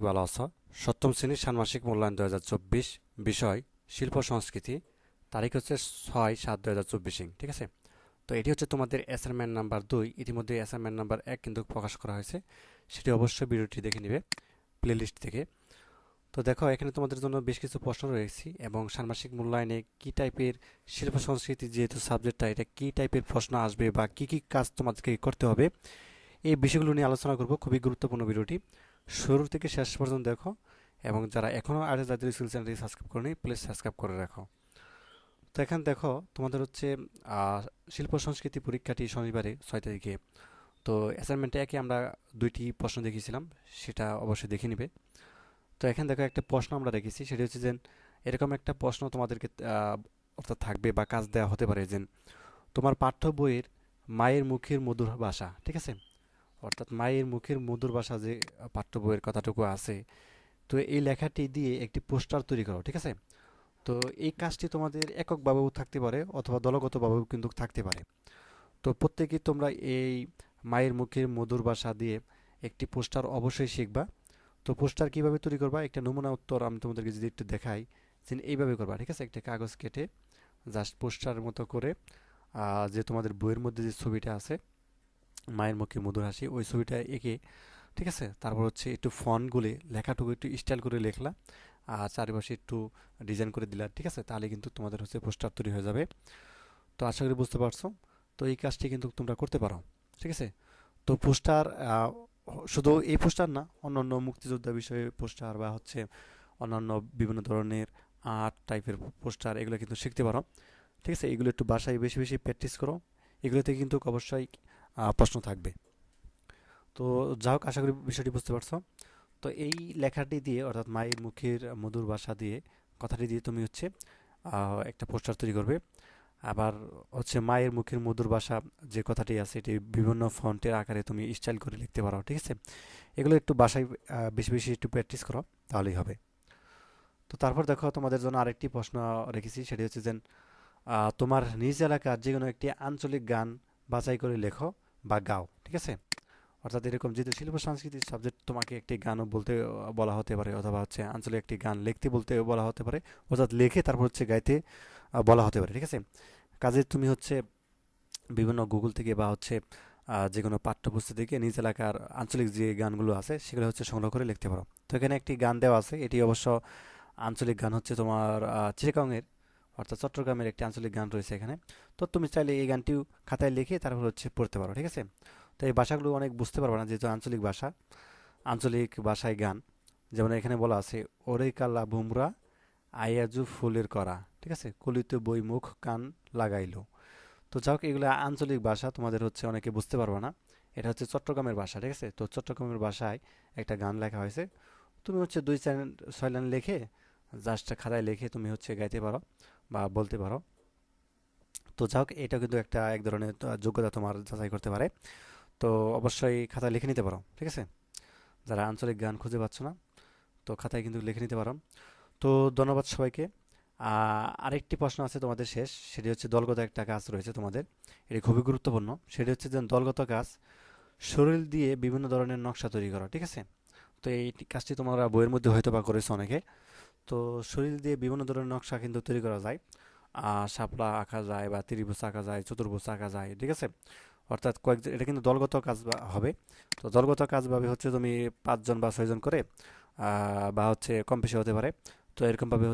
ভালো আছো। সপ্তম শ্রেণীর ষান্মাসিক মূল্যায়ন 2024, বিষয় শিল্প সংস্কৃতি, তারিখ হচ্ছে 6/7/2024। ঠিক আছে, তো এটি হচ্ছে তোমাদের অ্যাসাইনমেন্ট নাম্বার 2। ইতিমধ্যে অ্যাসাইনমেন্ট নাম্বার 1 কিন্তু প্রকাশ করা হয়েছে, সেটি অবশ্যই ভিডিওটি দেখে নিবে প্লেলিস্ট থেকে। তো দেখো, এখানে তোমাদের জন্য বেশ কিছু প্রশ্ন রয়েছে এবং ষান্মাসিক মূল্যায়নে কি টাইপের শিল্প সংস্কৃতি যেহেতু সাবজেক্টটা, এটা কি টাইপের প্রশ্ন আসবে বা কি কি কাজ তোমাদেরকে করতে হবে, এই বিষয়গুলো নিয়ে আলোচনা করব। খুবই গুরুত্বপূর্ণ ভিডিওটি, শুরু থেকে শেষ পর্যন্ত দেখো। এবং যারা এখনও আর জাতীয় স্কিল চ্যানেলটি সাবস্ক্রাইব করেনি, প্লিজ সাবস্ক্রাইব করে রাখো। তো এখানে দেখো, তোমাদের হচ্ছে শিল্প সংস্কৃতি পরীক্ষাটি শনিবারে 6 তারিখে। তো অ্যাসাইনমেন্টে একে আমরা 2টি প্রশ্ন দেখিয়েছিলাম, সেটা অবশ্যই দেখে নিবে। তো এখানে দেখো, একটা প্রশ্ন আমরা রেখেছি, সেটা হচ্ছে যে এরকম একটা প্রশ্ন তোমাদেরকে অর্থাৎ থাকবে বা কাজ দেওয়া হতে পারে যে তোমার পাঠ্য বইয়ের মায়ের মুখের মধুর ভাষা। ঠিক আছে, অর্থাৎ মায়ের মুখের মধুর ভাষা যে পাঠ্য বইয়ের কথাটুকু আছে, তো এই লেখাটি দিয়ে একটি পোস্টার তৈরি করো। ঠিক আছে, তো এই কাজটি তোমাদের এককভাবেও থাকতে পারে অথবা দলগতভাবেও কিন্তু থাকতে পারে। তো প্রত্যেকেই তোমরা এই মায়ের মুখের মধুর ভাষা দিয়ে একটি পোস্টার অবশ্যই শিখবা। তো পোস্টার কিভাবে তৈরি করবা, একটা নমুনা উত্তর আমি তোমাদেরকে যদি একটু দেখাই, যে এইভাবে করবা। ঠিক আছে, একটা কাগজ কেটে জাস্ট পোস্টারের মতো করে যে তোমাদের বইয়ের মধ্যে যে ছবিটা আছে মায়ের মুখে মধুর হাসি, ওই ছবিটা এঁকে, ঠিক আছে, তারপর হচ্ছে একটু ফন্টগুলি লেখাটুকু একটু স্টাইল করে লেখলা আর চারিপাশে একটু ডিজাইন করে দিলা। ঠিক আছে, তাহলে কিন্তু তোমাদের হচ্ছে পোস্টার তৈরি হয়ে যাবে। তো আশা করি বুঝতে পারছো। তো এই কাজটি কিন্তু তোমরা করতে পারো। ঠিক আছে, তো পোস্টার শুধু এই পোস্টার না, অন্যান্য মুক্তিযোদ্ধা বিষয়ে পোস্টার বা হচ্ছে অন্যান্য বিভিন্ন ধরনের আর্ট টাইপের পোস্টার, এগুলো কিন্তু শিখতে পারো। ঠিক আছে, এগুলো একটু বাসায় বেশি বেশি প্র্যাকটিস করো, এগুলোতে কিন্তু অবশ্যই প্রশ্ন থাকবে। তো যাই হোক, আশা করি বিষয়টি বুঝতে পারছো। তো এই লেখাটি দিয়ে অর্থাৎ মায়ের মুখের মধুর ভাষা দিয়ে, কথাটি দিয়ে তুমি হচ্ছে একটা পোস্টার তৈরি করবে। আবার হচ্ছে মায়ের মুখের মধুর ভাষা যে কথাটি আছে, এটি বিভিন্ন ফন্টের আকারে তুমি স্টাইল করে লিখতে পারো। ঠিক আছে, এগুলো একটু বাসায় বেশি বেশি একটু প্র্যাকটিস করো, তাহলেই হবে। তো তারপর দেখো, তোমাদের জন্য আরেকটি প্রশ্ন রেখেছি, সেটি হচ্ছে যে তোমার নিজ এলাকার যে কোনো একটি আঞ্চলিক গান বাছাই করে লেখো বা গাও। ঠিক আছে, অর্থাৎ এরকম যেহেতু শিল্প সংস্কৃতির সাবজেক্ট, তোমাকে একটি গানও বলতে বলা হতে পারে অথবা হচ্ছে আঞ্চলিক একটি গান লিখতে বলতে বলা হতে পারে, অর্থাৎ লিখে তারপর হচ্ছে গাইতে বলা হতে পারে। ঠিক আছে, কাজে তুমি হচ্ছে বিভিন্ন গুগল থেকে বা হচ্ছে যে কোনো পাঠ্যপুস্তক থেকে নিজ এলাকার আঞ্চলিক যে গানগুলো আছে সেগুলো হচ্ছে সংগ্রহ করে লিখতে পারো। তো এখানে একটি গান দেওয়া আছে, এটি অবশ্য আঞ্চলিক গান হচ্ছে তোমার চিটাগংয়ের অর্থাৎ চট্টগ্রামের একটি আঞ্চলিক গান রয়েছে এখানে। তো তুমি চাইলে এই গানটিও খাতায় লিখে তারপর হচ্ছে পড়তে পারো। ঠিক আছে, তো এই ভাষাগুলো অনেক বুঝতে পারবে না যেহেতু আঞ্চলিক ভাষা, আঞ্চলিক ভাষায় গান। যেমন এখানে বলা আছে, ওরে কালা ভুমরা আয়াজু ফুলের করা। ঠিক আছে, কলিতে বই মুখ কান লাগাইলো। তো যাই হোক, এগুলো আঞ্চলিক ভাষা, তোমাদের হচ্ছে অনেকে বুঝতে পারবে না। এটা হচ্ছে চট্টগ্রামের ভাষা। ঠিক আছে, তো চট্টগ্রামের ভাষায় একটা গান লেখা হয়েছে, তুমি হচ্ছে 2 6 লাইন লিখে জাস্ট খাতায় লিখে তুমি হচ্ছে গাইতে পারো বা বলতে পারো। তো যাই হোক, এটা কিন্তু একটা এক ধরনের যোগ্যতা তোমার যাচাই করতে পারে। তো অবশ্যই খাতায় লিখে নিতে পারো। ঠিক আছে, যারা আঞ্চলিক গান খুঁজে পাচ্ছ না, তো খাতায় কিন্তু লিখে নিতে পারো। তো ধন্যবাদ সবাইকে। আরেকটি প্রশ্ন আছে তোমাদের শেষ, সেটি হচ্ছে দলগত একটা কাজ রয়েছে তোমাদের, এটি খুবই গুরুত্বপূর্ণ। সেটি হচ্ছে যে দলগত কাজ, শরীর দিয়ে বিভিন্ন ধরনের নকশা তৈরি করা। ঠিক আছে, তো এই কাজটি তোমরা বইয়ের মধ্যে হয়তো বা করেছো অনেকে। তো শরীর দিয়ে বিভিন্ন ধরনের নকশা কিন্তু তৈরি করা যায়, শাপলা আঁকা যায় বা ত্রিভুজ আঁকা যায়, চতুর্ভুজ আঁকা যায়। ঠিক আছে, অর্থাৎ এটা কিন্তু দলগত কাজ হবে। তো দলগত কাজ ভাবে হচ্ছে তুমি 5 জন বা 6 জন করে বা হচ্ছে কম বেশি হতে পারে। তো এরকমভাবে